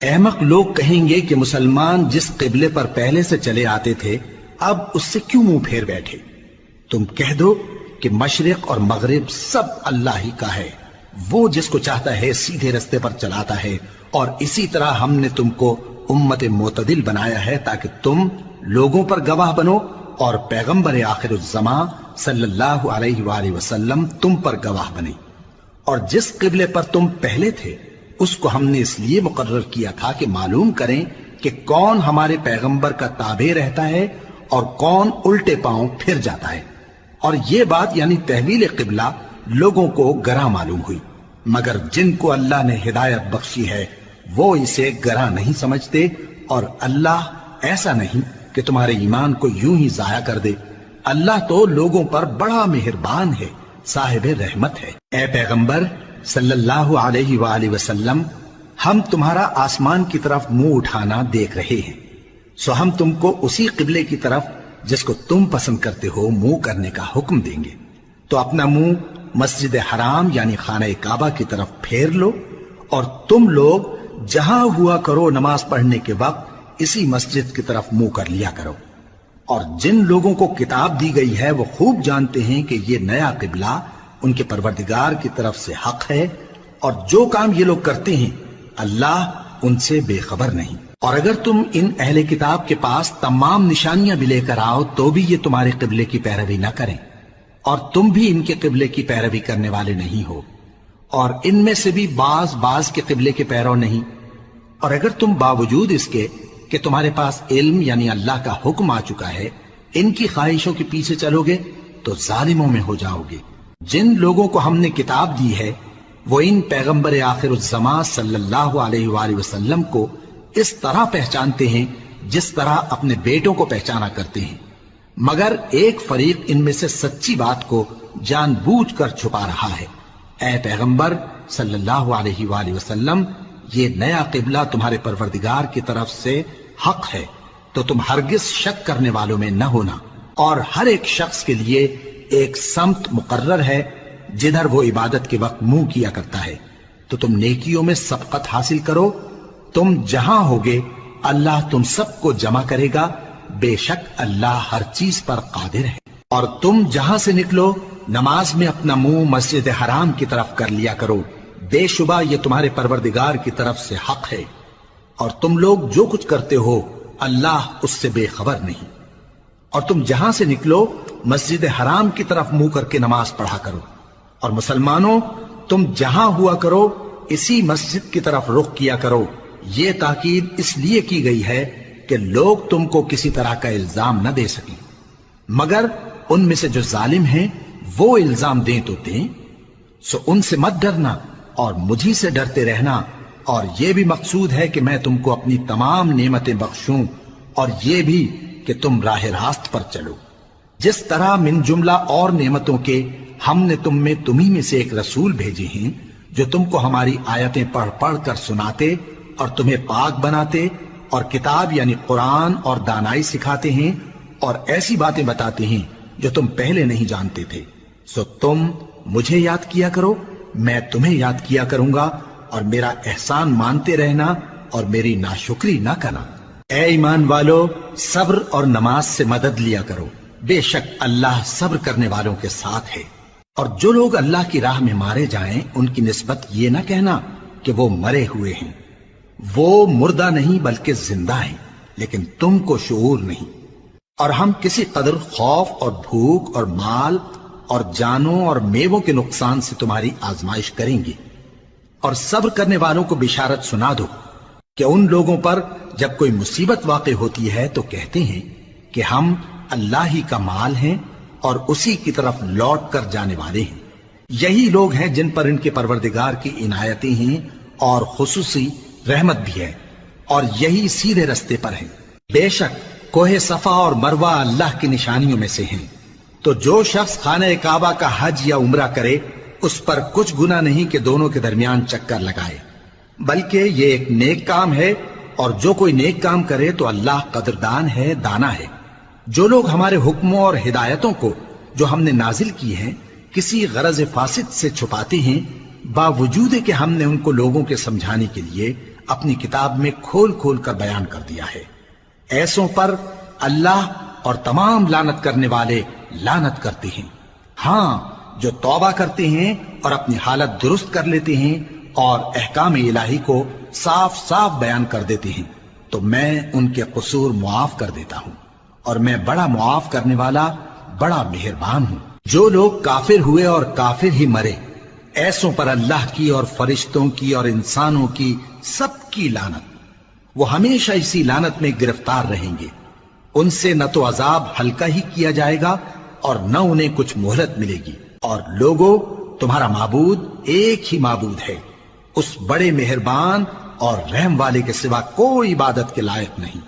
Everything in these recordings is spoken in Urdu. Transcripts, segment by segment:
احمق لوگ کہیں گے کہ مسلمان جس قبلے پر پہلے سے چلے آتے تھے اب اس سے کیوں منہ پھیر بیٹھے؟ تم کہہ دو کہ مشرق اور مغرب سب اللہ ہی کا ہے، وہ جس کو چاہتا ہے سیدھے رستے پر چلاتا ہے، اور اسی طرح ہم نے تم کو امت معتدل بنایا ہے تاکہ تم لوگوں پر گواہ بنو اور پیغمبر آخر الزمان صلی اللہ علیہ وآلہ وسلم تم پر گواہ بنے۔ اور جس قبلے پر تم پہلے تھے اس کو ہم نے اس لیے مقرر کیا تھا کہ معلوم کریں کہ کون ہمارے پیغمبر کا تابع رہتا ہے اور کون الٹے پاؤں پھر جاتا ہے۔ اور یہ بات یعنی تحویل قبلہ لوگوں کو گراں معلوم ہوئی، مگر جن کو اللہ نے ہدایت بخشی ہے وہ اسے گراں نہیں سمجھتے، اور اللہ ایسا نہیں کہ تمہارے ایمان کو یوں ہی ضائع کر دے۔ اللہ تو لوگوں پر بڑا مہربان ہے، صاحب رحمت ہے۔ اے پیغمبر صلی اللہ علیہ وآلہ وسلم، ہم تمہارا آسمان کی طرف منہ اٹھانا دیکھ رہے ہیں، سو ہم تم کو اسی قبلے کی طرف جس کو تم پسند کرتے ہو منہ کرنے کا حکم دیں گے۔ تو اپنا منہ مسجد حرام یعنی خانہ کعبہ کی طرف پھیر لو، اور تم لوگ جہاں ہوا کرو نماز پڑھنے کے وقت اسی مسجد کی طرف منہ کر لیا کرو۔ اور جن لوگوں کو کتاب دی گئی ہے وہ خوب جانتے ہیں کہ یہ نیا قبلہ ان کے پروردگار کی طرف سے حق ہے، اور جو کام یہ لوگ کرتے ہیں اللہ ان سے بے خبر نہیں۔ اور اگر تم ان اہل کتاب کے پاس تمام نشانیاں بھی لے کر آؤ تو بھی یہ تمہارے قبلے کی پیروی نہ کریں، اور تم بھی ان کے قبلے کی پیروی کرنے والے نہیں ہو، اور ان میں سے بھی بعض کے قبلے کے پیرو نہیں۔ اور اگر تم باوجود اس کے کہ تمہارے پاس علم یعنی اللہ کا حکم آ چکا ہے ان کی خواہشوں کے پیچھے چلو گے تو ظالموں میں ہو جاؤ گے۔ جن لوگوں کو ہم نے کتاب دی ہے وہ ان پیغمبر آخر الزمان صلی اللہ علیہ وآلہ وسلم کو اس طرح پہچانتے ہیں جس طرح اپنے بیٹوں کو پہچانا کرتے ہیں، مگر ایک فریق ان میں سے سچی بات کو جان بوجھ کر چھپا رہا ہے۔ اے پیغمبر صلی اللہ علیہ وآلہ وسلم، یہ نیا قبلہ تمہارے پروردگار کی طرف سے حق ہے، تو تم ہرگز شک کرنے والوں میں نہ ہونا، اور ہر ایک شخص کے لیے ایک سمت مقرر ہے جدھر وہ عبادت کے وقت منہ کیا کرتا ہے، تو تم نیکیوں میں سبقت حاصل کرو۔ تم جہاں ہوگے اللہ تم سب کو جمع کرے گا، بے شک اللہ ہر چیز پر قادر ہے۔ اور تم جہاں سے نکلو نماز میں اپنا منہ مسجد حرام کی طرف کر لیا کرو، بے شبہ یہ تمہارے پروردگار کی طرف سے حق ہے، اور تم لوگ جو کچھ کرتے ہو اللہ اس سے بے خبر نہیں۔ اور تم جہاں سے نکلو مسجد حرام کی طرف منہ کر کے نماز پڑھا کرو، اور مسلمانوں تم جہاں ہوا کرو اسی مسجد کی طرف رخ کیا کرو۔ یہ تاکید اس لیے کی گئی ہے کہ لوگ تم کو کسی طرح کا الزام نہ دے سکیں، مگر ان میں سے جو ظالم ہیں وہ الزام دیں تو دیں، سو ان سے مت ڈرنا اور مجھی سے ڈرتے رہنا، اور یہ بھی مقصود ہے کہ میں تم کو اپنی تمام نعمتیں بخشوں، اور یہ بھی کہ تم راہ راست پر چلو۔ جس طرح من جملہ اور نعمتوں کے ہم نے تمہیں میں سے ایک رسول بھیجے ہیں جو تم کو ہماری آیتیں پڑھ پڑھ کر سناتے اور تمہیں پاک بناتے، اور کتاب یعنی قرآن اور دانائی سکھاتے ہیں، اور ایسی باتیں بتاتے ہیں جو تم پہلے نہیں جانتے تھے، سو تم مجھے یاد کیا کرو، میں تمہیں یاد کیا کروں گا، اور میرا احسان مانتے رہنا اور میری ناشکری نہ کرنا۔ اے ایمان والو، صبر اور نماز سے مدد لیا کرو، بے شک اللہ صبر کرنے والوں کے ساتھ ہے۔ اور جو لوگ اللہ کی راہ میں مارے جائیں ان کی نسبت یہ نہ کہنا کہ وہ مرے ہوئے ہیں، وہ مردہ نہیں بلکہ زندہ ہیں، لیکن تم کو شعور نہیں۔ اور ہم کسی قدر خوف اور بھوک اور مال اور جانوں اور میووں کے نقصان سے تمہاری آزمائش کریں گے، اور صبر کرنے والوں کو بشارت سنا دو کہ ان لوگوں پر جب کوئی مصیبت واقع ہوتی ہے تو کہتے ہیں کہ ہم اللہ ہی کا مال ہیں اور اسی کی طرف لوٹ کر جانے والے ہیں۔ یہی لوگ ہیں جن پر ان کے پروردگار کی عنایتیں ہیں اور خصوصی رحمت بھی ہے، اور یہی سیدھے رستے پر ہیں۔ بے شک کوہ صفا اور مروہ اللہ کی نشانیوں میں سے ہیں، تو جو شخص خانہ کعبہ کا حج یا عمرہ کرے اس پر کچھ گناہ نہیں کہ دونوں کے درمیان چکر لگائے، بلکہ یہ ایک نیک کام ہے، اور جو کوئی نیک کام کرے تو اللہ قدردان ہے، دانا ہے۔ جو لوگ ہمارے حکموں اور ہدایتوں کو جو ہم نے نازل کی ہیں کسی غرض فاسد سے چھپاتے ہیں، باوجود کہ ہم نے ان کو لوگوں کے سمجھانے کے لیے اپنی کتاب میں کھول کھول کر بیان کر دیا ہے۔ ایسوں پر اللہ اور تمام لعنت کرنے والے لعنت کرتے ہیں۔ ہاں، جو توبہ کرتے ہیں اور اپنی حالت درست کر لیتے ہیں اور احکام الہی کو صاف صاف بیان کر دیتے ہیں تو میں ان کے قصور معاف کر دیتا ہوں، اور میں بڑا معاف کرنے والا، بڑا مہربان ہوں۔ جو لوگ کافر ہوئے اور کافر ہی مرے، ایسوں پر اللہ کی اور فرشتوں کی اور انسانوں کی سب کی لعنت، وہ ہمیشہ اسی لعنت میں گرفتار رہیں گے۔ ان سے نہ تو عذاب ہلکا ہی کیا جائے گا اور نہ انہیں کچھ مہلت ملے گی۔ اور لوگوں، تمہارا معبود ایک ہی معبود ہے، اس بڑے مہربان اور رحم والے کے سوا کوئی عبادت کے لائق نہیں۔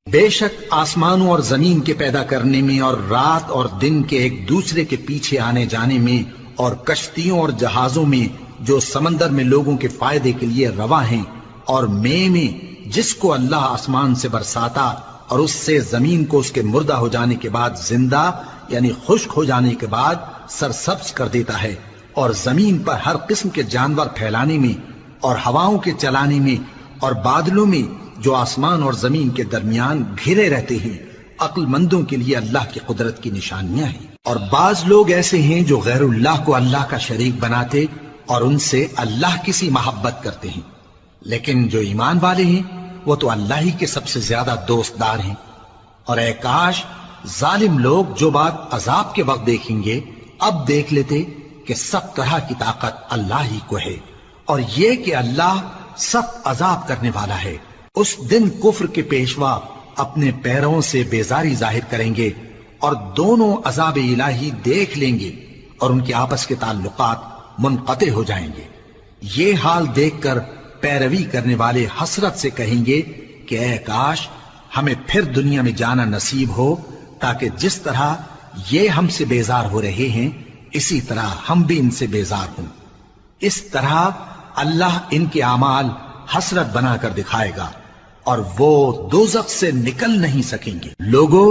بے شک آسمانوں اور زمین کے پیدا کرنے میں اور رات اور دن کے ایک دوسرے کے پیچھے آنے جانے میں اور کشتیوں اور جہازوں میں جو سمندر میں لوگوں کے فائدے کے لیے رواں ہیں، اور میں جس کو اللہ آسمان سے برساتا اور اس سے زمین کو اس کے مردہ ہو جانے کے بعد زندہ یعنی خشک ہو جانے کے بعد سرسبز کر دیتا ہے، اور زمین پر ہر قسم کے جانور پھیلانے میں اور ہواؤں کے چلانے میں اور بادلوں میں جو آسمان اور زمین کے درمیان گھرے رہتے ہیں، عقل مندوں کے لیے اللہ کی قدرت کی نشانیاں ہیں۔ اور بعض لوگ ایسے ہیں جو غیر اللہ کو اللہ کا شریک بناتے اور ان سے اللہ کی سی محبت کرتے ہیں، لیکن جو ایمان والے ہیں وہ تو اللہ ہی کے سب سے زیادہ دوست دار ہیں۔ اور اے کاش ظالم لوگ جو بات عذاب کے وقت دیکھیں گے اب دیکھ لیتے کہ سب طرح کی طاقت اللہ ہی کو ہے، اور یہ کہ اللہ سخت عذاب کرنے والا ہے۔ اس دن کفر کے پیشوا اپنے پیروں سے بیزاری ظاہر کریں گے اور دونوں عذاب الہی دیکھ لیں گے اور ان کے آپس کے تعلقات منقطع ہو جائیں گے۔ یہ حال دیکھ کر پیروی کرنے والے حسرت سے کہیں گے کہ اے کاش ہمیں پھر دنیا میں جانا نصیب ہو، تاکہ جس طرح یہ ہم سے بیزار ہو رہے ہیں اسی طرح ہم بھی ان سے بیزار ہوں۔ اس طرح اللہ ان کے اعمال حسرت بنا کر دکھائے گا اور وہ دوزخ سے نکل نہیں سکیں گے۔ لوگوں،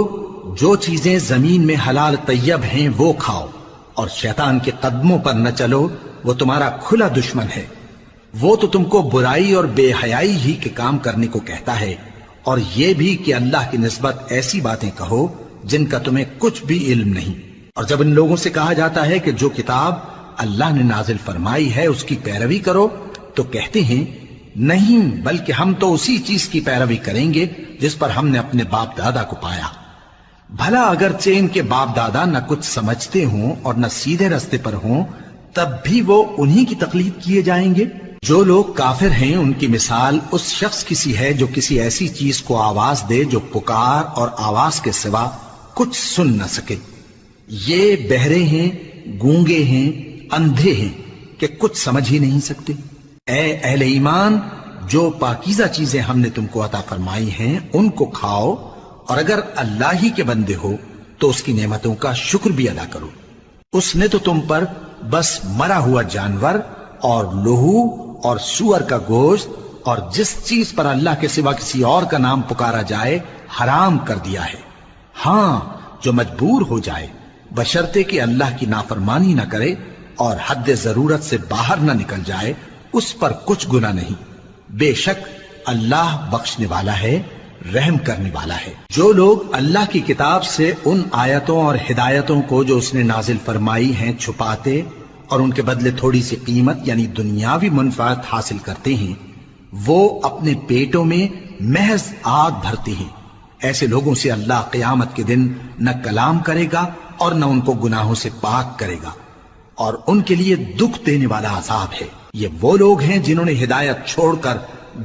جو چیزیں زمین میں حلال طیب ہیں وہ کھاؤ، اور شیطان کے قدموں پر نہ چلو، وہ تمہارا کھلا دشمن ہے۔ وہ تو تم کو برائی اور بے حیائی ہی کے کام کرنے کو کہتا ہے، اور یہ بھی کہ اللہ کی نسبت ایسی باتیں کہو جن کا تمہیں کچھ بھی علم نہیں۔ اور جب ان لوگوں سے کہا جاتا ہے کہ جو کتاب اللہ نے نازل فرمائی ہے اس کی پیروی کرو، تو کہتے ہیں نہیں، بلکہ ہم تو اسی چیز کی پیروی کریں گے جس پر ہم نے اپنے باپ دادا کو پایا۔ بھلا اگرچہ ان کے باپ دادا نہ کچھ سمجھتے ہوں اور نہ سیدھے رستے پر ہوں، تب بھی وہ انہی کی تقلید کیے جائیں گے۔ جو لوگ کافر ہیں ان کی مثال اس شخص کی سی ہے جو کسی ایسی چیز کو آواز دے جو پکار اور آواز کے سوا کچھ سن نہ سکے۔ یہ بہرے ہیں، گونگے ہیں، اندھے ہیں کہ کچھ سمجھ ہی نہیں سکتے۔ اے اہل ایمان، جو پاکیزہ چیزیں ہم نے تم کو عطا فرمائی ہیں ان کو کھاؤ، اور اگر اللہ ہی کے بندے ہو تو اس کی نعمتوں کا شکر بھی ادا کرو۔ اس نے تو تم پر بس مرا ہوا جانور اور لہو اور سور کا گوشت اور جس چیز پر اللہ کے سوا کسی اور کا نام پکارا جائے حرام کر دیا ہے۔ ہاں، جو مجبور ہو جائے بشرطے کہ اللہ کی نافرمانی نہ کرے اور حد ضرورت سے باہر نہ نکل جائے، اس پر کچھ گناہ نہیں۔ بے شک اللہ بخشنے والا ہے، رحم کرنے والا ہے۔ جو لوگ اللہ کی کتاب سے ان آیتوں اور ہدایتوں کو جو اس نے نازل فرمائی ہیں چھپاتے اور ان کے بدلے تھوڑی سی قیمت یعنی دنیاوی منفعت حاصل کرتے ہیں، وہ اپنے پیٹوں میں محض آگ بھرتے ہیں۔ ایسے لوگوں سے اللہ قیامت کے دن نہ کلام کرے گا اور نہ ان کو گناہوں سے پاک کرے گا، اور ان کے لیے دکھ دینے والا عذاب ہے۔ یہ وہ لوگ ہیں جنہوں نے ہدایت چھوڑ کر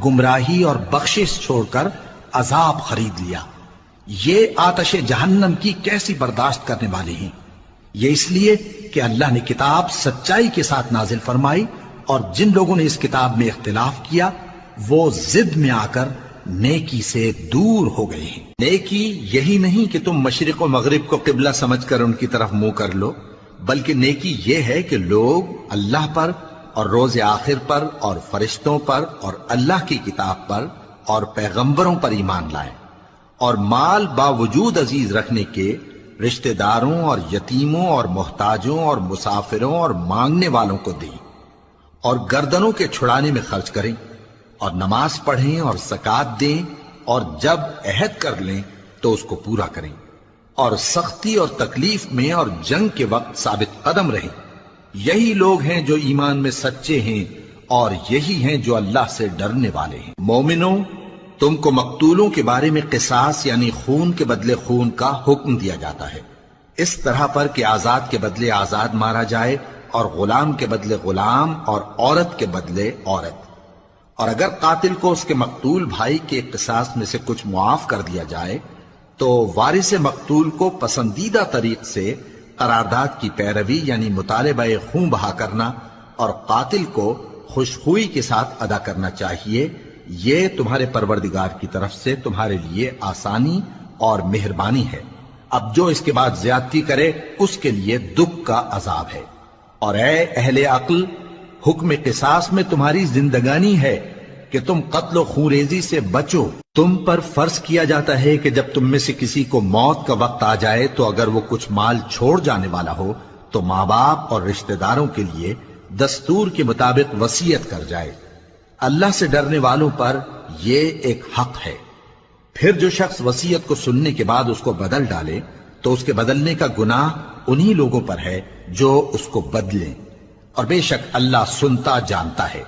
گمراہی اور بخشش چھوڑ کر عذاب خرید لیا۔ یہ آتش جہنم کی کیسی برداشت کرنے والے ہیں۔ یہ اس لیے کہ اللہ نے کتاب سچائی کے ساتھ نازل فرمائی، اور جن لوگوں نے اس کتاب میں اختلاف کیا وہ ضد میں آ کر نیکی سے دور ہو گئے ہیں۔ نیکی یہی نہیں کہ تم مشرق و مغرب کو قبلہ سمجھ کر ان کی طرف منہ کر لو، بلکہ نیکی یہ ہے کہ لوگ اللہ پر اور روز آخر پر اور فرشتوں پر اور اللہ کی کتاب پر اور پیغمبروں پر ایمان لائیں، اور مال باوجود عزیز رکھنے کے رشتہ داروں اور یتیموں اور محتاجوں اور مسافروں اور مانگنے والوں کو دیں، اور گردنوں کے چھڑانے میں خرچ کریں، اور نماز پڑھیں اور زکات دیں، اور جب عہد کر لیں تو اس کو پورا کریں، اور سختی اور تکلیف میں اور جنگ کے وقت ثابت قدم رہیں۔ یہی لوگ ہیں جو ایمان میں سچے ہیں، اور یہی ہیں جو اللہ سے ڈرنے والے ہیں۔ مومنوں، تم کو مقتولوں کے بارے میں قصاص یعنی خون کے بدلے خون کا حکم دیا جاتا ہے، اس طرح پر کہ آزاد کے بدلے آزاد مارا جائے، اور غلام کے بدلے غلام، اور عورت کے بدلے عورت۔ اور اگر قاتل کو اس کے مقتول بھائی کے قصاص میں سے کچھ معاف کر دیا جائے تو وارث مقتول کو پسندیدہ طریق سے قرارداد کی پیروی یعنی مطالبہ خون بہا کرنا اور قاتل کو خوشخوئی کے ساتھ ادا کرنا چاہیے۔ یہ تمہارے پروردگار کی طرف سے تمہارے لیے آسانی اور مہربانی ہے۔ اب جو اس کے بعد زیادتی کرے اس کے لیے دکھ کا عذاب ہے۔ اور اے اہل عقل، حکم قصاص میں تمہاری زندگانی ہے کہ تم قتل و خونریزی سے بچو۔ تم پر فرض کیا جاتا ہے کہ جب تم میں سے کسی کو موت کا وقت آ جائے تو اگر وہ کچھ مال چھوڑ جانے والا ہو تو ماں باپ اور رشتہ داروں کے لیے دستور کے مطابق وصیت کر جائے۔ اللہ سے ڈرنے والوں پر یہ ایک حق ہے۔ پھر جو شخص وصیت کو سننے کے بعد اس کو بدل ڈالے تو اس کے بدلنے کا گناہ انہی لوگوں پر ہے جو اس کو بدلیں، اور بے شک اللہ سنتا جانتا ہے۔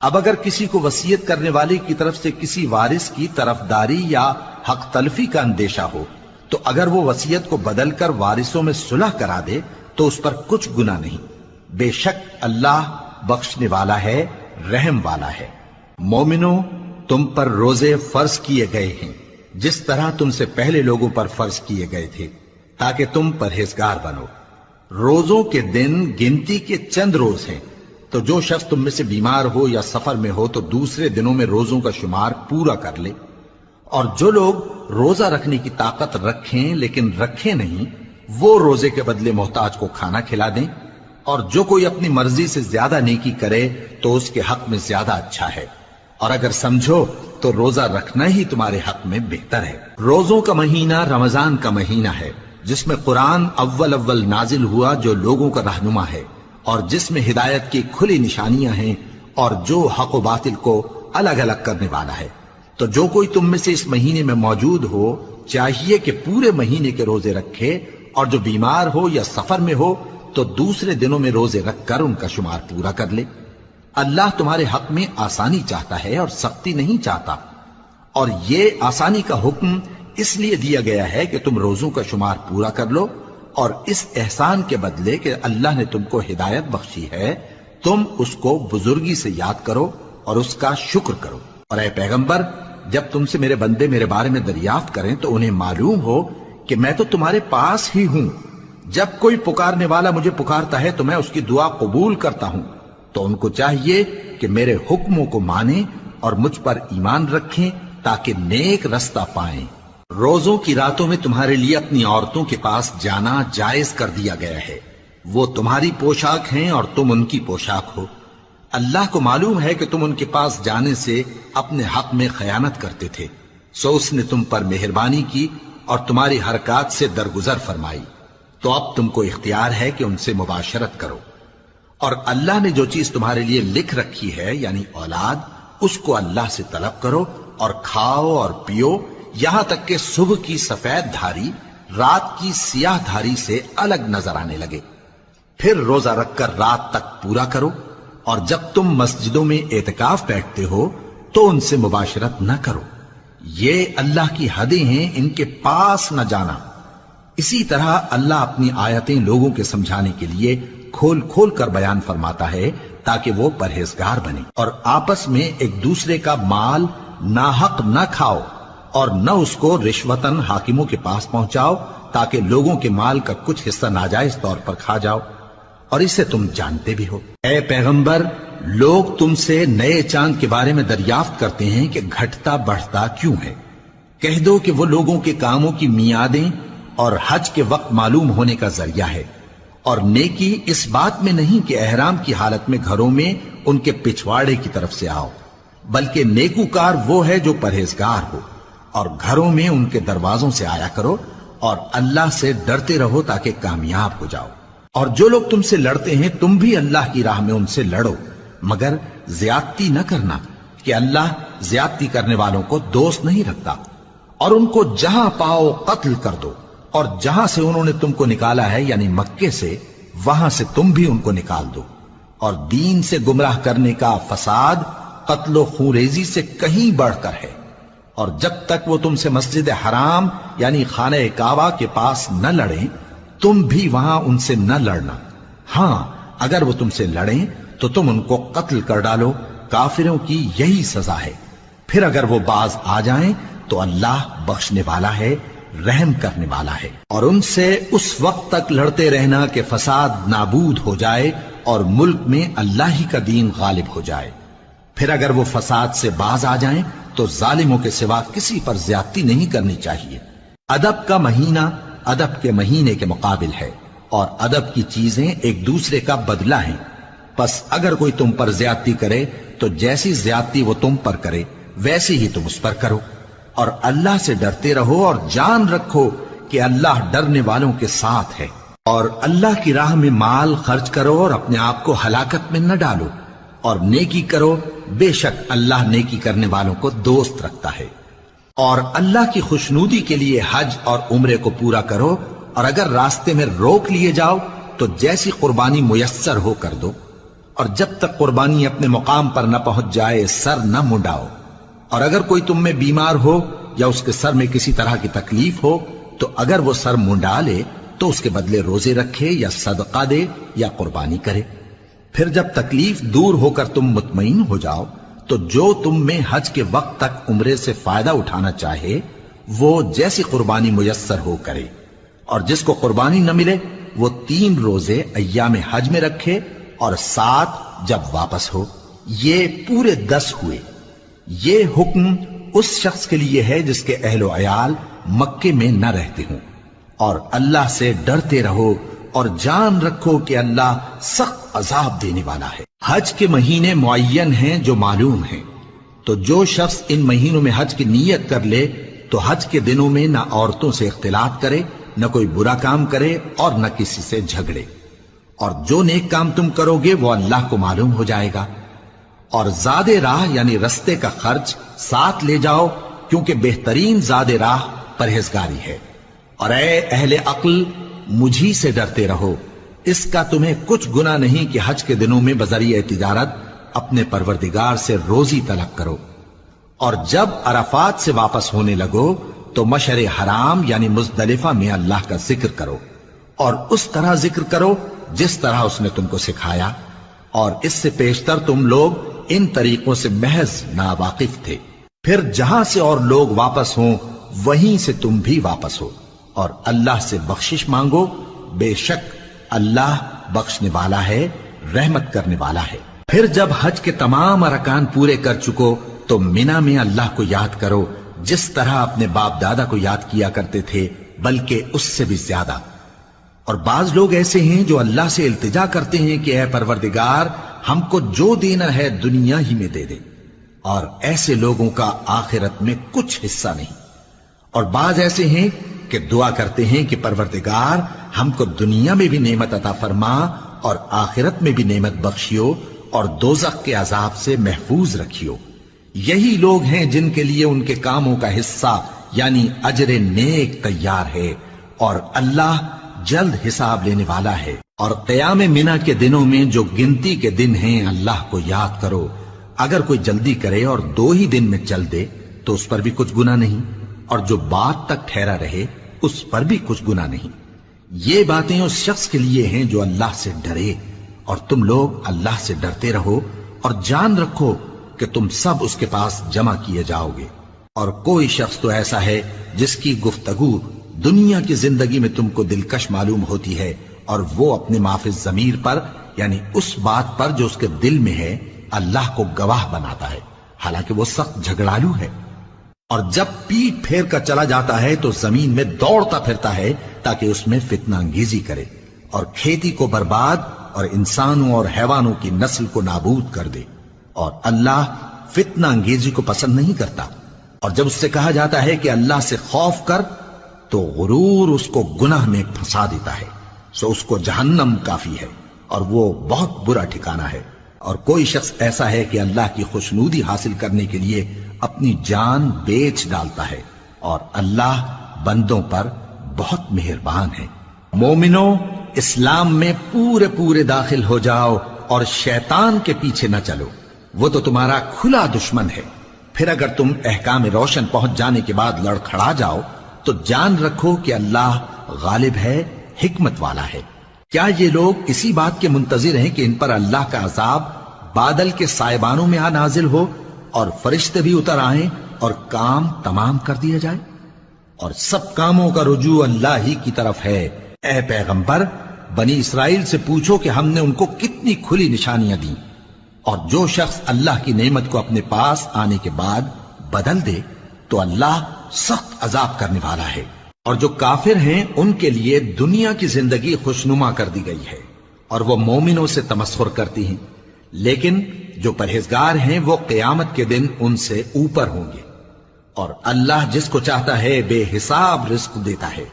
اب اگر کسی کو وصیت کرنے والے کی طرف سے کسی وارث کی طرفداری یا حق تلفی کا اندیشہ ہو تو اگر وہ وصیت کو بدل کر وارثوں میں صلح کرا دے تو اس پر کچھ گناہ نہیں، بے شک اللہ بخشنے والا ہے، رحم والا ہے۔ مومنوں، تم پر روزے فرض کیے گئے ہیں جس طرح تم سے پہلے لوگوں پر فرض کیے گئے تھے تاکہ تم پرہیزگار بنو۔ روزوں کے دن گنتی کے چند روز ہیں، تو جو شخص تم میں سے بیمار ہو یا سفر میں ہو تو دوسرے دنوں میں روزوں کا شمار پورا کر لے۔ اور جو لوگ روزہ رکھنے کی طاقت رکھیں لیکن رکھیں نہیں، وہ روزے کے بدلے محتاج کو کھانا کھلا دیں۔ اور جو کوئی اپنی مرضی سے زیادہ نیکی کرے تو اس کے حق میں زیادہ اچھا ہے، اور اگر سمجھو تو روزہ رکھنا ہی تمہارے حق میں بہتر ہے۔ روزوں کا مہینہ رمضان کا مہینہ ہے جس میں قرآن اول نازل ہوا جو لوگوں کا رہنما ہے اور جس میں ہدایت کی کھلی نشانیاں ہیں اور جو حق و باطل کو الگ الگ کرنے والا ہے۔ تو جو کوئی تم میں سے اس مہینے میں موجود ہو چاہیے کہ پورے مہینے کے روزے رکھے، اور جو بیمار ہو یا سفر میں ہو تو دوسرے دنوں میں روزے رکھ کر ان کا شمار پورا کر لے۔ اللہ تمہارے حق میں آسانی چاہتا ہے اور سختی نہیں چاہتا، اور یہ آسانی کا حکم اس لیے دیا گیا ہے کہ تم روزوں کا شمار پورا کر لو، اور اس احسان کے بدلے کہ اللہ نے تم کو ہدایت بخشی ہے تم اس کو بزرگی سے یاد کرو اور اس کا شکر کرو۔ اور اے پیغمبر، جب تم سے میرے بندے میرے بارے میں دریافت کریں تو انہیں معلوم ہو کہ میں تو تمہارے پاس ہی ہوں۔ جب کوئی پکارنے والا مجھے پکارتا ہے تو میں اس کی دعا قبول کرتا ہوں، تو ان کو چاہیے کہ میرے حکموں کو مانیں اور مجھ پر ایمان رکھیں تاکہ نیک رستہ پائیں۔ روزوں کی راتوں میں تمہارے لیے اپنی عورتوں کے پاس جانا جائز کر دیا گیا ہے، وہ تمہاری پوشاک ہیں اور تم ان کی پوشاک ہو۔ اللہ کو معلوم ہے کہ تم ان کے پاس جانے سے اپنے حق میں خیانت کرتے تھے، سو اس نے تم پر مہربانی کی اور تمہاری حرکات سے درگزر فرمائی، تو اب تم کو اختیار ہے کہ ان سے مباشرت کرو۔ اور اللہ نے جو چیز تمہارے لیے لکھ رکھی ہے یعنی اولاد، اس کو اللہ سے طلب کرو اور کھاؤ اور پیو یہاں تک کہ صبح کی سفید دھاری رات کی سیاہ دھاری سے الگ نظر آنے لگے، پھر روزہ رکھ کر رات تک پورا کرو۔ اور جب تم مسجدوں میں اعتکاف بیٹھتے ہو تو ان سے مباشرت نہ کرو، یہ اللہ کی حدیں ہیں، ان کے پاس نہ جانا۔ اسی طرح اللہ اپنی آیتیں لوگوں کے سمجھانے کے لیے کھول کھول کر بیان فرماتا ہے تاکہ وہ پرہیزگار بنے۔ اور آپس میں ایک دوسرے کا مال ناحق نہ کھاؤ اور نہ اس کو رشوتاً حاکموں کے پاس پہنچاؤ تاکہ لوگوں کے مال کا کچھ حصہ ناجائز طور پر کھا جاؤ، اور اسے تم جانتے بھی ہو۔ اے پیغمبر، لوگ تم سے نئے چاند کے بارے میں دریافت کرتے ہیں کہ گھٹتا بڑھتا کیوں ہے۔ کہہ دو کہ وہ لوگوں کے کاموں کی میعادیں اور حج کے وقت معلوم ہونے کا ذریعہ ہے، اور نیکی اس بات میں نہیں کہ احرام کی حالت میں گھروں میں ان کے پچھواڑے کی طرف سے آؤ، بلکہ نیکوکار وہ ہے جو پرہیزگار ہو، اور گھروں میں ان کے دروازوں سے آیا کرو اور اللہ سے ڈرتے رہو تاکہ کامیاب ہو جاؤ۔ اور جو لوگ تم سے لڑتے ہیں تم بھی اللہ کی راہ میں ان سے لڑو، مگر زیادتی نہ کرنا، کہ اللہ زیادتی کرنے والوں کو دوست نہیں رکھتا، اور ان کو جہاں پاؤ قتل کر دو، اور جہاں سے انہوں نے تم کو نکالا ہے یعنی مکے سے، وہاں سے تم بھی ان کو نکال دو۔ اور دین سے گمراہ کرنے کا فساد قتل و خونریزی سے کہیں بڑھ کر ہے، اور جب تک وہ تم سے مسجد حرام یعنی خانہ کعبہ کے پاس نہ لڑیں تم بھی وہاں ان سے نہ لڑنا۔ ہاں اگر وہ تم سے لڑیں تو تم ان کو قتل کر ڈالو، کافروں کی یہی سزا ہے۔ پھر اگر وہ باز آ جائیں تو اللہ بخشنے والا ہے، رحم کرنے والا ہے۔ اور ان سے اس وقت تک لڑتے رہنا کہ فساد نابود ہو جائے اور ملک میں اللہ ہی کا دین غالب ہو جائے۔ پھر اگر وہ فساد سے باز آ جائیں تو ظالموں کے سوا کسی پر زیادتی نہیں کرنی چاہیے۔ ادب کا مہینہ ادب کے مہینے کے مقابل ہے، اور ادب کی چیزیں ایک دوسرے کا بدلہ ہیں۔ پس اگر کوئی تم پر زیادتی کرے تو جیسی زیادتی وہ تم پر کرے ویسی ہی تم اس پر کرو، اور اللہ سے ڈرتے رہو اور جان رکھو کہ اللہ ڈرنے والوں کے ساتھ ہے۔ اور اللہ کی راہ میں مال خرچ کرو اور اپنے آپ کو ہلاکت میں نہ ڈالو، اور نیکی کرو، بے شک اللہ نیکی کرنے والوں کو دوست رکھتا ہے۔ اور اللہ کی خوشنودی کے لیے حج اور عمرے کو پورا کرو، اور اگر راستے میں روک لیے جاؤ تو جیسی قربانی میسر ہو کر دو، اور جب تک قربانی اپنے مقام پر نہ پہنچ جائے سر نہ منڈاؤ۔ اور اگر کوئی تم میں بیمار ہو یا اس کے سر میں کسی طرح کی تکلیف ہو تو اگر وہ سر منڈا لے تو اس کے بدلے روزے رکھے یا صدقہ دے یا قربانی کرے۔ پھر جب تکلیف دور ہو کر تم مطمئن ہو جاؤ تو جو تم میں حج کے وقت تک عمرے سے فائدہ اٹھانا چاہے وہ جیسی قربانی میسر ہو کرے، اور جس کو قربانی نہ ملے وہ 3 روزے ایام حج میں رکھے اور 7 جب واپس ہو، یہ پورے 10 ہوئے۔ یہ حکم اس شخص کے لیے ہے جس کے اہل و عیال مکے میں نہ رہتے ہوں۔ اور اللہ سے ڈرتے رہو اور جان رکھو کہ اللہ سخت عذاب دینے والا ہے۔ حج کے مہینے معین ہیں جو معلوم ہیں، تو جو شخص ان مہینوں میں حج کی نیت کر لے تو حج کے دنوں میں نہ عورتوں سے اختلاط کرے، نہ کوئی برا کام کرے اور نہ کسی سے جھگڑے۔ اور جو نیک کام تم کرو گے وہ اللہ کو معلوم ہو جائے گا۔ اور زاد راہ یعنی رستے کا خرچ ساتھ لے جاؤ، کیونکہ بہترین زاد راہ پرہیزگاری ہے۔ اور اے اہل عقل مجھی سے ڈرتے رہو، اس کا تمہیں کچھ گناہ نہیں کہ حج کے دنوں میں بذریعہ تجارت اپنے پروردگار سے روزی طلب کرو۔ اور جب عرفات سے واپس ہونے لگو تو مشعر حرام یعنی مزدلفہ میں اللہ کا ذکر کرو، اور اس طرح ذکر کرو جس طرح اس نے تم کو سکھایا، اور اس سے پیشتر تم لوگ ان طریقوں سے محض ناواقف تھے۔ پھر جہاں سے اور لوگ واپس ہوں وہیں سے تم بھی واپس ہو، اور اللہ سے بخشش مانگو، بے شک اللہ بخشنے والا ہے، رحمت کرنے والا ہے۔ پھر جب حج کے تمام ارکان پورے کر چکو تو منا میں اللہ کو یاد کرو جس طرح اپنے باپ دادا کو یاد کیا کرتے تھے، بلکہ اس سے بھی زیادہ۔ اور بعض لوگ ایسے ہیں جو اللہ سے التجا کرتے ہیں کہ اے پروردگار ہم کو جو دینا ہے دنیا ہی میں دے دے، اور ایسے لوگوں کا آخرت میں کچھ حصہ نہیں۔ اور بعض ایسے ہیں کہ دعا کرتے ہیں کہ پروردگار ہم کو دنیا میں بھی نعمت عطا فرما اور آخرت میں بھی نعمت بخشیو اور دوزخ کے عذاب سے محفوظ رکھیو۔ یہی لوگ ہیں جن کے لیے ان کے کاموں کا حصہ یعنی اجر نیک تیار ہے، اور اللہ جلد حساب لینے والا ہے۔ اور قیام منا کے دنوں میں جو گنتی کے دن ہیں اللہ کو یاد کرو، اگر کوئی جلدی کرے اور 2 ہی دن میں چل دے تو اس پر بھی کچھ گناہ نہیں، اور جو بات تک ٹھہرا رہے اس پر بھی کچھ گناہ نہیں۔ یہ باتیں اس شخص کے لیے ہیں جو اللہ سے ڈرے، اور تم لوگ اللہ سے ڈرتے رہو اور جان رکھو کہ تم سب اس کے پاس جمع کیے جاؤ گے۔ اور کوئی شخص تو ایسا ہے جس کی گفتگو دنیا کی زندگی میں تم کو دلکش معلوم ہوتی ہے، اور وہ اپنے معافی ضمیر پر یعنی اس بات پر جو اس کے دل میں ہے اللہ کو گواہ بناتا ہے، حالانکہ وہ سخت جھگڑالو ہے۔ اور جب پیٹ پھیر کر چلا جاتا ہے تو زمین میں دوڑتا پھرتا ہے تاکہ اس میں فتنہ انگیزی کرے اور کھیتی کو برباد اور انسانوں اور حیوانوں کی نسل کو نابود کر دے، اور اللہ فتنہ انگیزی کو پسند نہیں کرتا۔ اور جب اس سے کہا جاتا ہے کہ اللہ سے خوف کر تو غرور اس کو گناہ میں پھنسا دیتا ہے، سو اس کو جہنم کافی ہے اور وہ بہت برا ٹھکانہ ہے۔ اور کوئی شخص ایسا ہے کہ اللہ کی خوشنودی حاصل کرنے کے لیے اپنی جان بیچ ڈالتا ہے، اور اللہ بندوں پر بہت مہربان ہے۔ مومنو، اسلام میں پورے پورے داخل ہو جاؤ اور شیطان کے پیچھے نہ چلو، وہ تو تمہارا کھلا دشمن ہے۔ پھر اگر تم احکام روشن پہنچ جانے کے بعد لڑکھڑا جاؤ تو جان رکھو کہ اللہ غالب ہے، حکمت والا ہے۔ کیا یہ لوگ اسی بات کے منتظر ہیں کہ ان پر اللہ کا عذاب بادل کے سائبانوں میں آ نازل ہو اور فرشتے بھی اتر آئیں اور کام تمام کر دیا جائے؟ اور سب کاموں کا رجوع اللہ ہی کی طرف ہے۔ اے پیغمبر، بنی اسرائیل سے پوچھو کہ ہم نے ان کو کتنی کھلی نشانیاں دیں، اور جو شخص اللہ کی نعمت کو اپنے پاس آنے کے بعد بدل دے تو اللہ سخت عذاب کرنے والا ہے۔ اور جو کافر ہیں ان کے لیے دنیا کی زندگی خوشنما کر دی گئی ہے، اور وہ مومنوں سے تمسخر کرتی ہیں، لیکن جو پرہیزگار ہیں وہ قیامت کے دن ان سے اوپر ہوں گے۔ اور اللہ جس کو چاہتا ہے بے حساب رزق دیتا ہے۔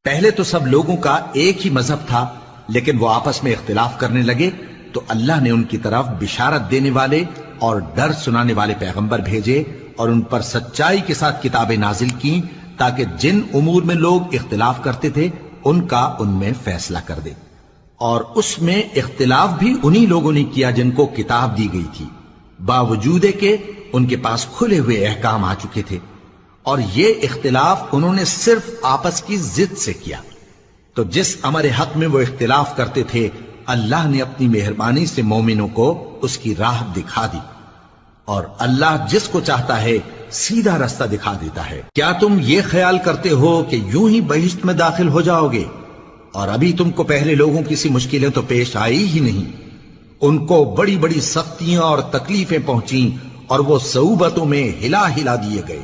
پہلے تو سب لوگوں کا ایک ہی مذہب تھا، لیکن وہ آپس میں اختلاف کرنے لگے تو اللہ نے ان کی طرف بشارت دینے والے اور ڈر سنانے والے پیغمبر بھیجے، اور ان پر سچائی کے ساتھ کتابیں نازل کی تاکہ جن امور میں لوگ اختلاف کرتے تھے ان کا ان میں فیصلہ کر دے۔ اور اس میں اختلاف بھی انہی لوگوں نے کیا جن کو کتاب دی گئی تھی، باوجود کہ ان کے پاس کھلے ہوئے احکام آ چکے تھے، اور یہ اختلاف انہوں نے صرف آپس کی ضد سے کیا۔ تو جس امر حق میں وہ اختلاف کرتے تھے اللہ نے اپنی مہربانی سے مومنوں کو اس کی راہ دکھا دی، اور اللہ جس کو چاہتا ہے سیدھا رستہ دکھا دیتا ہے۔ کیا تم یہ خیال کرتے ہو کہ یوں ہی بہشت میں داخل ہو جاؤ گے، اور ابھی تم کو پہلے لوگوں کی سی مشکلیں تو پیش آئی ہی نہیں؟ ان کو بڑی بڑی سختیاں اور تکلیفیں پہنچیں، اور وہ صعوبتوں میں ہلا ہلا دیے گئے،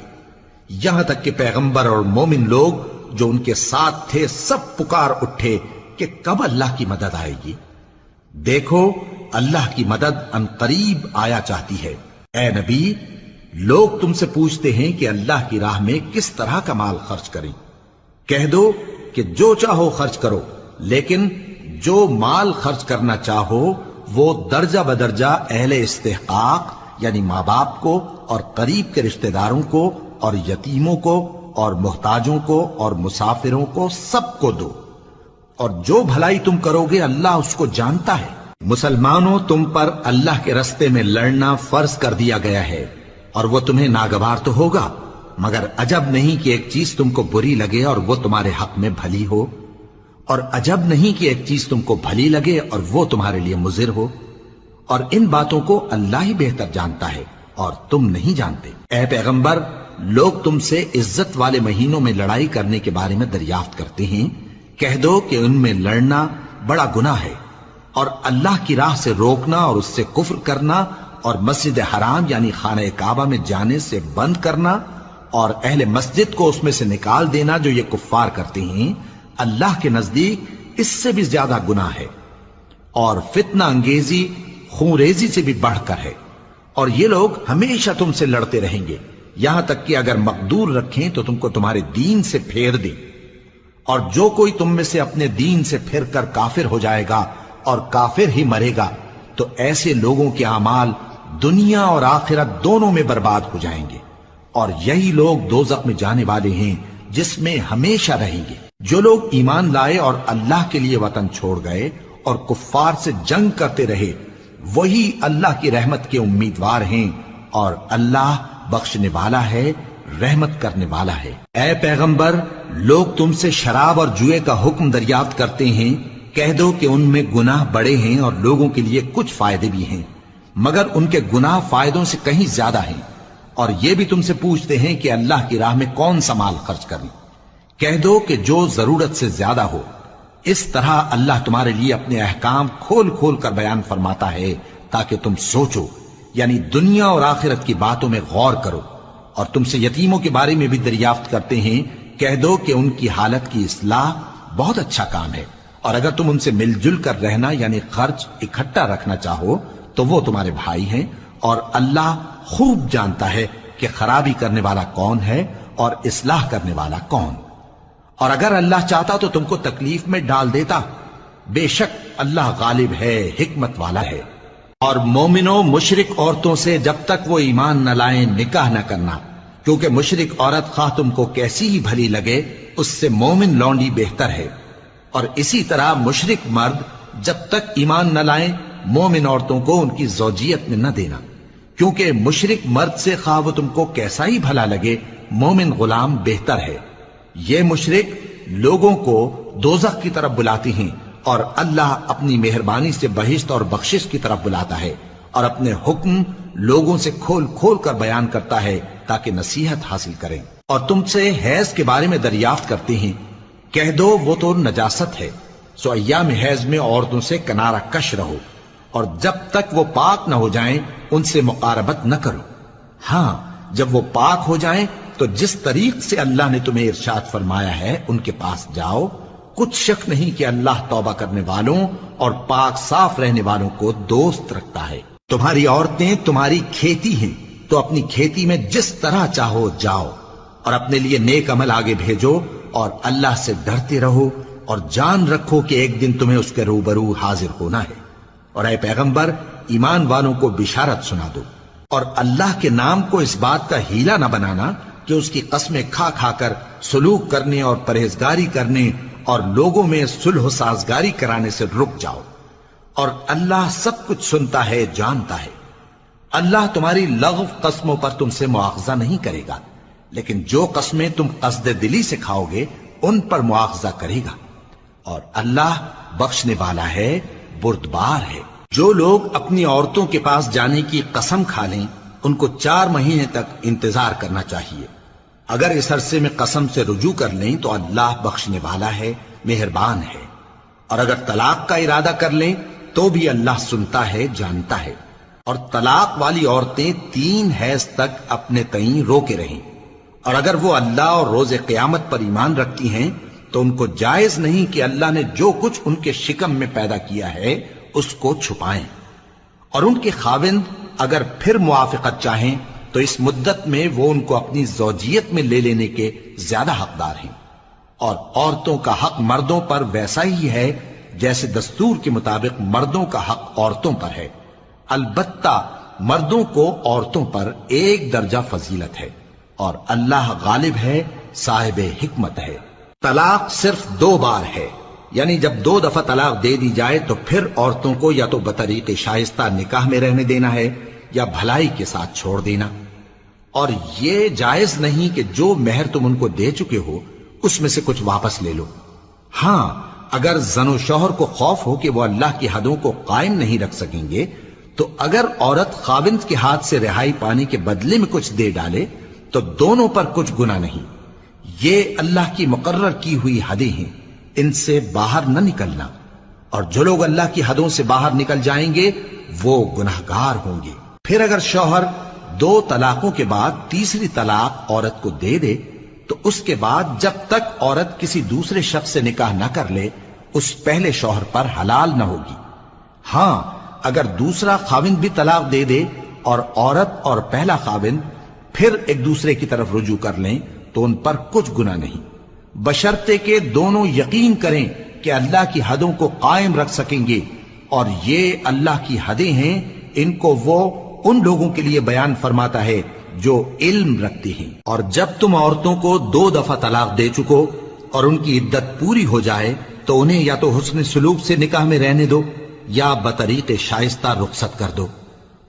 یہاں تک کہ پیغمبر اور مومن لوگ جو ان کے ساتھ تھے سب پکار اٹھے کہ کب اللہ کی مدد آئے گی۔ دیکھو اللہ کی مدد ان قریب آیا چاہتی ہے۔ اے نبی، لوگ تم سے پوچھتے ہیں کہ اللہ کی راہ میں کس طرح کا مال خرچ کریں۔ کہہ دو کہ جو چاہو خرچ کرو، لیکن جو مال خرچ کرنا چاہو وہ درجہ بدرجہ اہل استحقاق یعنی ماں باپ کو اور قریب کے رشتہ داروں کو اور یتیموں کو اور محتاجوں کو اور مسافروں کو سب کو دو، اور جو بھلائی تم کرو گے اللہ اس کو جانتا ہے۔ مسلمانوں، تم پر اللہ کے رستے میں لڑنا فرض کر دیا گیا ہے، اور وہ تمہیں ناگوار تو ہوگا، مگر عجب نہیں کہ ایک چیز تم کو بری لگے اور وہ تمہارے حق میں بھلی ہو، اور عجب نہیں کہ ایک چیز تم کو بھلی لگے اور وہ تمہارے لیے مضر ہو، اور ان باتوں کو اللہ ہی بہتر جانتا ہے اور تم نہیں جانتے۔ اے پیغمبر، لوگ تم سے عزت والے مہینوں میں لڑائی کرنے کے بارے میں دریافت کرتے ہیں، کہہ دو کہ ان میں لڑنا بڑا گناہ ہے، اور اللہ کی راہ سے روکنا اور اس سے کفر کرنا اور مسجد حرام یعنی خانہ کعبہ میں جانے سے بند کرنا اور اہل مسجد کو اس میں سے نکال دینا جو یہ کفار کرتے ہیں، اللہ کے نزدیک اس سے بھی زیادہ گناہ ہے، اور فتنہ انگیزی خونریزی سے بھی بڑھ کر ہے۔ اور یہ لوگ ہمیشہ تم سے لڑتے رہیں گے، یہاں تک کہ اگر مقدور رکھیں تو تم کو تمہارے دین سے پھیر دیں، اور جو کوئی تم میں سے اپنے دین سے پھر کر کافر ہو جائے گا اور کافر ہی مرے گا تو ایسے لوگوں کے اعمال دنیا اور آخرت دونوں میں برباد ہو جائیں گے، اور یہی لوگ دوزخ میں جانے والے ہیں جس میں ہمیشہ رہیں گے۔ جو لوگ ایمان لائے اور اللہ کے لیے وطن چھوڑ گئے اور کفار سے جنگ کرتے رہے وہی اللہ کی رحمت کے امیدوار ہیں، اور اللہ بخشنے والا ہے، رحمت کرنے والا ہے۔ اے پیغمبر، لوگ تم سے شراب اور جوئے کا حکم دریافت کرتے ہیں، کہہ دو کہ ان میں گناہ بڑے ہیں اور لوگوں کے لیے کچھ فائدے بھی ہیں، مگر ان کے گناہ فائدوں سے کہیں زیادہ ہیں۔ اور یہ بھی تم سے پوچھتے ہیں کہ اللہ کی راہ میں کون سا مال خرچ کریں، کہہ دو کہ جو ضرورت سے زیادہ ہو۔ اس طرح اللہ تمہارے لیے اپنے احکام کھول کھول کر بیان فرماتا ہے تاکہ تم سوچو، یعنی دنیا اور آخرت کی باتوں میں غور کرو۔ اور تم سے یتیموں کے بارے میں بھی دریافت کرتے ہیں، کہہ دو کہ ان کی حالت کی اصلاح بہت اچھا کام ہے، اور اگر تم ان سے مل جل کر رہنا یعنی خرچ اکٹھا رکھنا چاہو تو وہ تمہارے بھائی ہیں، اور اللہ خوب جانتا ہے کہ خرابی کرنے والا کون ہے اور اصلاح کرنے والا کون۔ اور اگر اللہ چاہتا تو تم کو تکلیف میں ڈال دیتا، بے شک اللہ غالب ہے، حکمت والا ہے۔ اور مومنوں مشرک عورتوں سے جب تک وہ ایمان نہ لائیں نکاح نہ کرنا، کیونکہ مشرک عورت خواہ تم کو کیسی ہی بھلی لگے اس سے مومن لونڈی بہتر ہے۔ اور اسی طرح مشرک مرد جب تک ایمان نہ لائیں مومن عورتوں کو ان کی زوجیت میں نہ دینا، کیونکہ مشرک مرد سے خواہ وہ تم کو کیسا ہی بھلا لگے مومن غلام بہتر ہے۔ یہ مشرک لوگوں کو دوزخ کی طرف بلاتی ہیں، اور اللہ اپنی مہربانی سے بہشت اور بخشش کی طرف بلاتا ہے، اور اپنے حکم لوگوں سے کھول کھول کر بیان کرتا ہے تاکہ نصیحت حاصل کریں۔ اور تم سے حیض کے بارے میں دریافت کرتے ہیں، کہہ دو وہ تو نجاست ہے، سو ایام حیض میں عورتوں سے کنارہ کش رہو، اور جب تک وہ پاک نہ ہو جائیں ان سے مقاربت نہ کرو۔ ہاں جب وہ پاک ہو جائیں تو جس طریق سے اللہ نے تمہیں ارشاد فرمایا ہے ان کے پاس جاؤ، کچھ شک نہیں کہ اللہ توبہ کرنے والوں اور پاک صاف رہنے والوں کو دوست رکھتا ہے۔ تمہاری عورتیں تمہاری کھیتی ہیں، تو اپنی کھیتی میں جس طرح چاہو جاؤ، اور اپنے لیے نیک عمل آگے بھیجو، اور اللہ سے ڈرتے رہو، اور جان رکھو کہ ایک دن تمہیں اس کے روبرو حاضر ہونا ہے۔ اور اے پیغمبر ایمان والوں کو بشارت سنا دو، اور اللہ کے نام کو اس بات کا ہیلا نہ بنانا کہ اس کی قسمیں کھا کھا کر سلوک کرنے اور پرہیزگاری کرنے اور لوگوں میں صلح و سازگاری کرانے سے رک جاؤ، اور اللہ سب کچھ سنتا ہے جانتا ہے۔ اللہ تمہاری لغو قسموں پر تم سے مواخذہ نہیں کرے گا، لیکن جو قسمیں تم قصد دلی سے کھاؤ گے ان پر مواخذہ کرے گا، اور اللہ بخشنے والا ہے بردبار ہے۔ جو لوگ اپنی عورتوں کے پاس جانے کی قسم کھا لیں ان کو 4 مہینے تک انتظار کرنا چاہیے۔ اگر اس عرصے میں قسم سے رجوع کر لیں تو اللہ بخشنے والا ہے، مہربان ہے، اور اگر طلاق کا ارادہ کر لیں تو بھی اللہ سنتا ہے جانتا ہے۔ اور طلاق والی عورتیں 3 حیض تک اپنے تئیں روکے رہیں، اور اگر وہ اللہ اور روز قیامت پر ایمان رکھتی ہیں تو ان کو جائز نہیں کہ اللہ نے جو کچھ ان کے شکم میں پیدا کیا ہے اس کو چھپائیں، اور ان کے خاوند اگر پھر موافقت چاہیں تو اس مدت میں وہ ان کو اپنی زوجیت میں لے لینے کے زیادہ حقدار ہیں۔ اور عورتوں کا حق مردوں پر ویسا ہی ہے جیسے دستور کے مطابق مردوں کا حق عورتوں پر ہے، البتہ مردوں کو عورتوں پر 1 درجہ فضیلت ہے، اور اللہ غالب ہے، صاحب حکمت ہے۔ طلاق صرف 2 بار ہے، یعنی جب 2 دفعہ طلاق دے دی جائے تو پھر عورتوں کو یا تو بطریق شائستہ نکاح میں رہنے دینا ہے یا بھلائی کے ساتھ چھوڑ دینا، اور یہ جائز نہیں کہ جو مہر تم ان کو دے چکے ہو اس میں سے کچھ واپس لے لو۔ ہاں اگر زن و شوہر کو خوف ہو کہ وہ اللہ کی حدوں کو قائم نہیں رکھ سکیں گے تو اگر عورت خاوند کے ہاتھ سے رہائی پانے کے بدلے میں کچھ دے ڈالے تو دونوں پر کچھ گناہ نہیں۔ یہ اللہ کی مقرر کی ہوئی حدیں ہیں، ان سے باہر نہ نکلنا، اور جو لوگ اللہ کی حدوں سے باہر نکل جائیں گے وہ گناہگار ہوں گے۔ پھر اگر شوہر 2 طلاقوں کے بعد تیسری طلاق عورت کو دے دے تو اس کے بعد جب تک عورت کسی دوسرے شخص سے نکاح نہ کر لے اس پہلے شوہر پر حلال نہ ہوگی۔ ہاں اگر دوسرا خاوند بھی طلاق دے دے اور عورت اور پہلا خاوند پھر ایک دوسرے کی طرف رجوع کر لیں تو ان پر کچھ گناہ نہیں، بشرطے کہ دونوں یقین کریں کہ اللہ کی حدوں کو قائم رکھ سکیں گے، اور یہ اللہ کی حدیں ہیں، ان کو وہ ان لوگوں کے لیے بیان فرماتا ہے جو علم رکھتے ہیں۔ اور جب تم عورتوں کو 2 دفعہ طلاق دے چکو اور ان کی عدت پوری ہو جائے تو انہیں یا تو حسن سلوک سے نکاح میں رہنے دو یا بطریق شائستہ رخصت کر دو،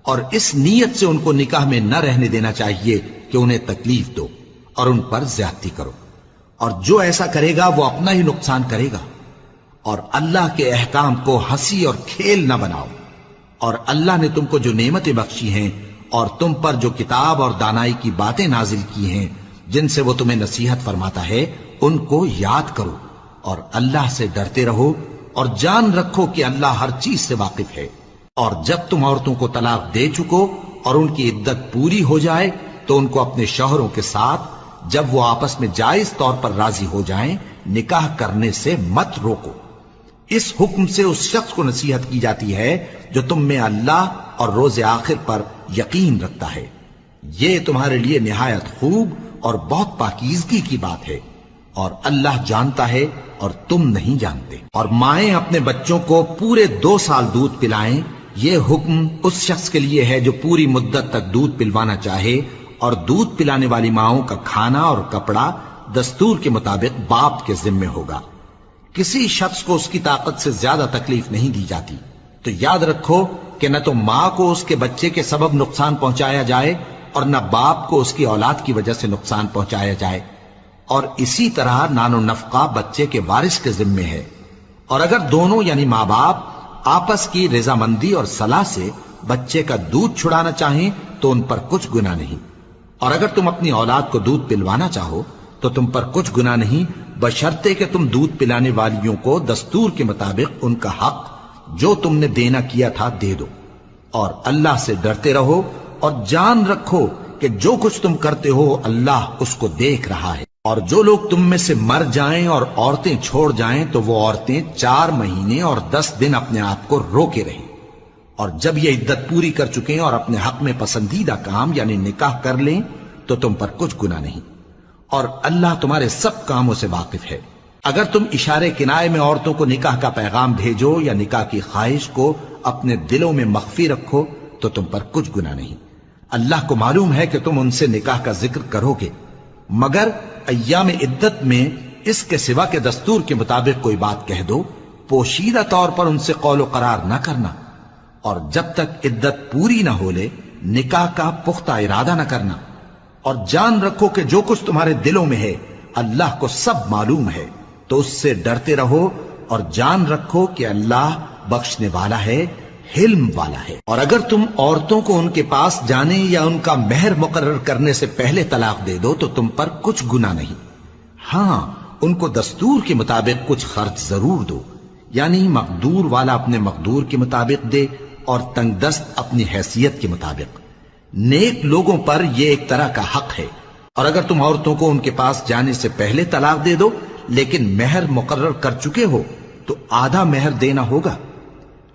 اور اس نیت سے ان کو نکاح میں نہ رہنے دینا چاہیے کہ انہیں تکلیف دو اور ان پر زیادتی کرو، اور جو ایسا کرے گا وہ اپنا ہی نقصان کرے گا۔ اور اللہ کے احکام کو ہنسی اور کھیل نہ بناؤ، اور اللہ نے تم کو جو نعمتیں بخشی ہیں اور تم پر جو کتاب اور دانائی کی باتیں نازل کی ہیں جن سے وہ تمہیں نصیحت فرماتا ہے ان کو یاد کرو، اور اللہ سے ڈرتے رہو، اور جان رکھو کہ اللہ ہر چیز سے واقف ہے۔ اور جب تم عورتوں کو طلاق دے چکو اور ان کی عدت پوری ہو جائے تو ان کو اپنے شوہروں کے ساتھ جب وہ آپس میں جائز طور پر راضی ہو جائیں نکاح کرنے سے مت روکو۔ اس حکم سے اس شخص کو نصیحت کی جاتی ہے جو تم میں اللہ اور روز آخر پر یقین رکھتا ہے، یہ تمہارے لیے نہایت خوب اور بہت پاکیزگی کی بات ہے، اور اللہ جانتا ہے اور تم نہیں جانتے۔ اور مائیں اپنے بچوں کو پورے 2 سال دودھ پلائیں یہ حکم اس شخص کے لیے ہے جو پوری مدت تک دودھ پلوانا چاہے، اور دودھ پلانے والی ماؤں کا کھانا اور کپڑا دستور کے مطابق باپ کے ذمے ہوگا۔ کسی شخص کو اس کی طاقت سے زیادہ تکلیف نہیں دی جاتی، تو یاد رکھو کہ نہ تو ماں کو اس کے بچے کے سبب نقصان پہنچایا جائے اور نہ باپ کو اس کی اولاد کی وجہ سے نقصان پہنچایا جائے، اور اسی طرح نان و نفقہ بچے کے وارث کے ذمے ہے۔ اور اگر دونوں یعنی ماں باپ آپس کی رضامندی اور صلاح سے بچے کا دودھ چھڑانا چاہیں تو ان پر کچھ گناہ نہیں، اور اگر تم اپنی اولاد کو دودھ پلوانا چاہو تو تم پر کچھ گناہ نہیں، بشرطے کہ تم دودھ پلانے والیوں کو دستور کے مطابق ان کا حق جو تم نے دینا کیا تھا دے دو، اور اللہ سے ڈرتے رہو اور جان رکھو کہ جو کچھ تم کرتے ہو اللہ اس کو دیکھ رہا ہے۔ اور جو لوگ تم میں سے مر جائیں اور عورتیں چھوڑ جائیں تو وہ عورتیں 4 مہینے اور 10 دن اپنے آپ کو روکے رہیں، اور جب یہ عدت پوری کر چکیں اور اپنے حق میں پسندیدہ کام یعنی نکاح کر لیں تو تم پر کچھ گناہ نہیں، اور اللہ تمہارے سب کاموں سے واقف ہے۔ اگر تم اشارے کنائے میں عورتوں کو نکاح کا پیغام بھیجو یا نکاح کی خواہش کو اپنے دلوں میں مخفی رکھو تو تم پر کچھ گناہ نہیں۔ اللہ کو معلوم ہے کہ تم ان سے نکاح کا ذکر کرو گے، مگر ایام عدت میں اس کے سوا کے دستور کے مطابق کوئی بات کہہ دو، پوشیدہ طور پر ان سے قول و قرار نہ کرنا، اور جب تک عدت پوری نہ ہو لے نکاح کا پختہ ارادہ نہ کرنا، اور جان رکھو کہ جو کچھ تمہارے دلوں میں ہے اللہ کو سب معلوم ہے، تو اس سے ڈرتے رہو اور جان رکھو کہ اللہ بخشنے والا ہے، حلم والا ہے۔ اور اگر تم عورتوں کو ان کے پاس جانے یا ان کا مہر مقرر کرنے سے پہلے طلاق دے دو تو تم پر کچھ گناہ نہیں، ہاں ان کو دستور کے مطابق کچھ خرچ ضرور دو، یعنی مقدور والا اپنے مقدور کے مطابق دے اور تنگ دست اپنی حیثیت کے مطابق۔ نیک لوگوں پر یہ ایک طرح کا حق ہے۔ اور اگر تم عورتوں کو ان کے پاس جانے سے پہلے طلاق دے دو لیکن مہر مقرر کر چکے ہو تو آدھا مہر دینا ہوگا۔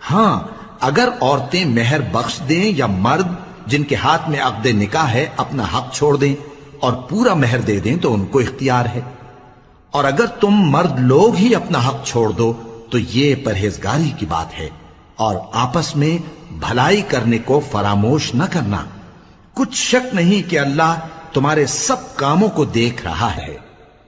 ہاں اگر عورتیں مہر بخش دیں یا مرد جن کے ہاتھ میں عقد نکاح ہے اپنا حق چھوڑ دیں اور پورا مہر دے دیں تو ان کو اختیار ہے۔ اور اگر تم مرد لوگ ہی اپنا حق چھوڑ دو تو یہ پرہیزگاری کی بات ہے، اور آپس میں بھلائی کرنے کو فراموش نہ کرنا۔ کچھ شک نہیں کہ اللہ تمہارے سب کاموں کو دیکھ رہا ہے۔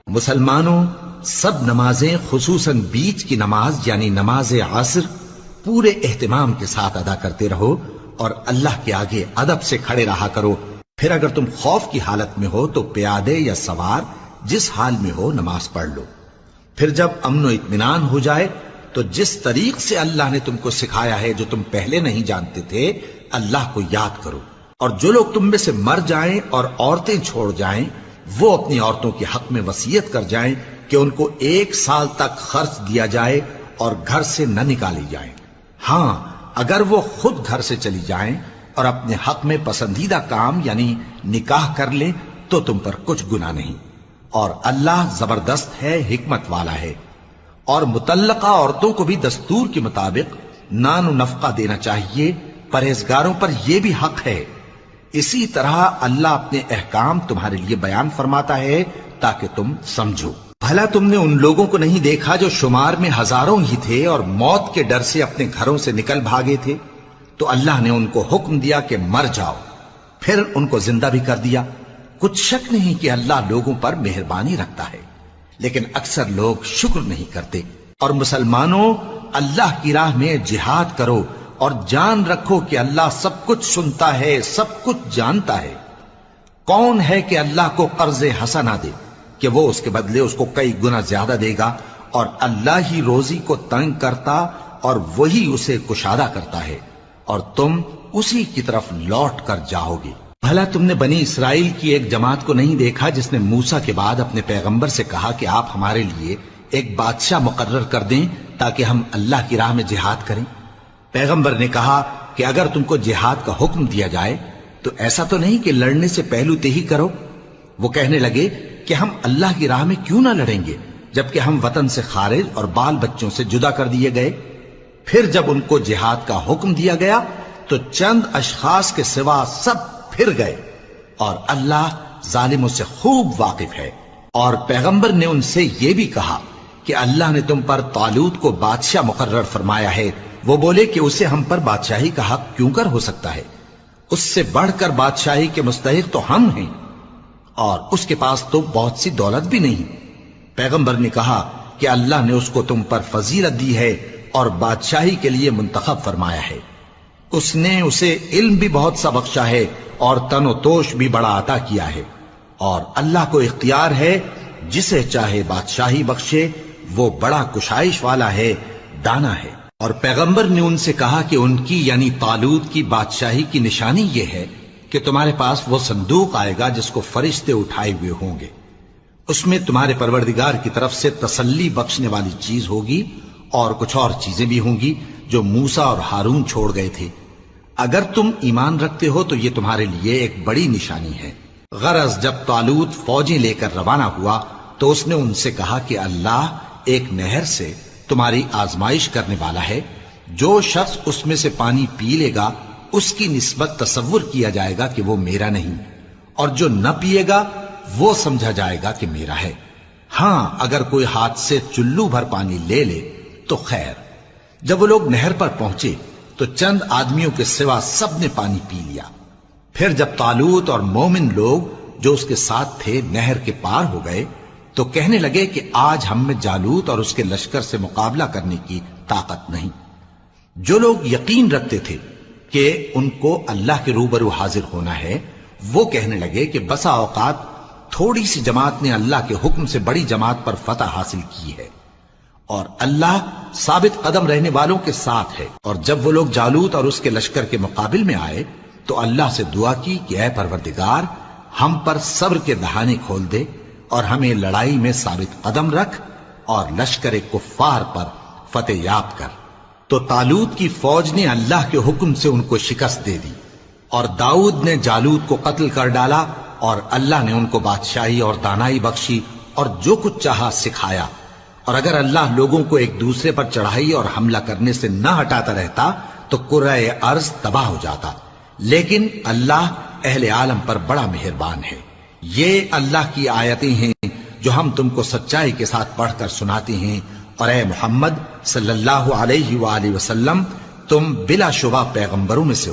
مسلمانوں، سب نمازیں خصوصاً بیچ کی نماز یعنی نماز عصر پورے اہتمام کے ساتھ ادا کرتے رہو اور اللہ کے آگے ادب سے کھڑے رہا کرو۔ پھر اگر تم خوف کی حالت میں ہو تو پیادے یا سوار جس حال میں ہو نماز پڑھ لو۔ پھر جب امن و اطمینان ہو جائے تو جس طریق سے اللہ نے تم کو سکھایا ہے جو تم پہلے نہیں جانتے تھے اللہ کو یاد کرو۔ اور جو لوگ تم میں سے مر جائیں اور عورتیں چھوڑ جائیں وہ اپنی عورتوں کے حق میں وصیت کر جائیں کہ ان کو 1 سال تک خرچ دیا جائے اور گھر سے نہ نکالی جائیں۔ ہاں اگر وہ خود گھر سے چلی جائیں اور اپنے حق میں پسندیدہ کام یعنی نکاح کر لیں تو تم پر کچھ گناہ نہیں، اور اللہ زبردست ہے، حکمت والا ہے۔ اور مطلقہ عورتوں کو بھی دستور کے مطابق نان و نفقہ دینا چاہیے، پرہیزگاروں پر یہ بھی حق ہے۔ اسی طرح اللہ اپنے احکام تمہارے لیے بیان فرماتا ہے تاکہ تم سمجھو۔ بھلا تم نے ان لوگوں کو نہیں دیکھا جو شمار میں ہزاروں ہی تھے اور موت کے ڈر سے اپنے گھروں سے نکل بھاگے تھے؟ تو اللہ نے ان کو حکم دیا کہ مر جاؤ، پھر ان کو زندہ بھی کر دیا۔ کچھ شک نہیں کہ اللہ لوگوں پر مہربانی رکھتا ہے، لیکن اکثر لوگ شکر نہیں کرتے۔ اور مسلمانوں، اللہ کی راہ میں جہاد کرو اور جان رکھو کہ اللہ سب کچھ سنتا ہے، سب کچھ جانتا ہے۔ کون ہے کہ اللہ کو قرض حسنہ دے کہ وہ اس کے بدلے اس کو کئی گنا زیادہ دے گا، اور اللہ ہی روزی کو تنگ کرتا اور وہی اسے کشادہ کرتا ہے، اور تم اسی کی طرف لوٹ کر جاؤ گے۔ بھلا تم نے بنی اسرائیل کی ایک جماعت کو نہیں دیکھا جس نے موسیٰ کے بعد اپنے پیغمبر سے کہا کہ آپ ہمارے لیے ایک بادشاہ مقرر کر دیں تاکہ ہم اللہ کی راہ میں جہاد کریں؟ پیغمبر نے کہا کہ اگر تم کو جہاد کا حکم دیا جائے تو ایسا تو نہیں کہ لڑنے سے پہلو تہی کرو۔ وہ کہنے لگے کہ ہم اللہ کی راہ میں کیوں نہ لڑیں گے جبکہ ہم وطن سے خارج اور بال بچوں سے جدا کر دیے گئے۔ پھر جب ان کو جہاد کا حکم دیا گیا تو چند اشخاص کے سوا سب پھر گئے، اور اللہ ظالموں سے خوب واقف ہے۔ اور پیغمبر نے ان سے یہ بھی کہا کہ اللہ نے تم پر طالوت کو بادشاہ مقرر فرمایا ہے، وہ بولے کہ اسے ہم پر بادشاہی کا حق کیوں کر ہو سکتا ہے؟ اس سے بڑھ کر بادشاہی کے مستحق تو ہم ہیں، اور اس کے پاس تو بہت سی دولت بھی نہیں۔ پیغمبر نے کہا کہ اللہ نے اس کو تم پر فضیلت دی ہے اور بادشاہی کے لیے منتخب فرمایا ہے۔ اس نے اسے علم بھی بہت سا بخشا ہے اور تن و توش بھی بڑا عطا کیا ہے، اور اللہ کو اختیار ہے جسے چاہے بادشاہی بخشے، وہ بڑا کشائش والا ہے، دانا ہے۔ اور پیغمبر نے ان سے کہا کہ ان کی یعنی طالوت کی بادشاہی کی نشانی یہ ہے کہ تمہارے پاس وہ صندوق آئے گا جس کو فرشتے اٹھائے ہوئے ہوں گے، اس میں تمہارے پروردگار کی طرف سے تسلی بخشنے والی چیز ہوگی اور کچھ اور چیزیں بھی ہوں گی جو موسیٰ اور ہارون چھوڑ گئے تھے۔ اگر تم ایمان رکھتے ہو تو یہ تمہارے لیے ایک بڑی نشانی ہے۔ غرض جب طالوت فوجیں لے کر روانہ ہوا تو اس نے ان سے کہا کہ اللہ ایک نہر سے تمہاری آزمائش کرنے والا ہے، جو شخص اس میں سے پانی پی لے گا اس کی نسبت تصور کیا جائے گا کہ وہ میرا نہیں، اور جو نہ پیے گا وہ سمجھا جائے گا کہ میرا ہے۔ ہاں اگر کوئی ہاتھ سے چلو بھر پانی لے لے تو خیر۔ جب وہ لوگ نہر پر پہنچے تو چند آدمیوں کے سوا سب نے پانی پی لیا۔ پھر جب طالوت اور مومن لوگ جو اس کے ساتھ تھے نہر کے پار ہو گئے تو کہنے لگے کہ آج ہم میں جالوت اور اس کے لشکر سے مقابلہ کرنے کی طاقت نہیں۔ جو لوگ یقین رکھتے تھے کہ ان کو اللہ کے روبرو حاضر ہونا ہے، وہ کہنے لگے کہ بسا اوقات تھوڑی سی جماعت نے اللہ کے حکم سے بڑی جماعت پر فتح حاصل کی ہے، اور اللہ ثابت قدم رہنے والوں کے ساتھ ہے۔ اور جب وہ لوگ جالوت اور اس کے لشکر کے مقابل میں آئے تو اللہ سے دعا کی کہ اے پروردگار، ہم پر صبر کے دہانے کھول دے اور ہمیں لڑائی میں ثابت قدم رکھ اور لشکر کفار پر فتح یاب کر۔ تو طالوت کی فوج نے اللہ کے حکم سے ان کو شکست دے دی، اور داؤد نے جالوت کو قتل کر ڈالا، اور اللہ نے ان کو بادشاہی اور دانائی بخشی اور جو کچھ چاہا سکھایا۔ اور اگر اللہ لوگوں کو ایک دوسرے پر چڑھائی اور حملہ کرنے سے نہ ہٹاتا رہتا تو کرۂ ارض تباہ ہو جاتا، لیکن اللہ اہل عالم پر بڑا مہربان ہے۔ یہ اللہ کی آیتیں ہیں جو ہم تم کو سچائی کے ساتھ پڑھ کر سناتے ہیں، اور اے محمد صلی اللہ علیہ وآلہ وسلم، تم بلا شبہ پیغمبروں میں سے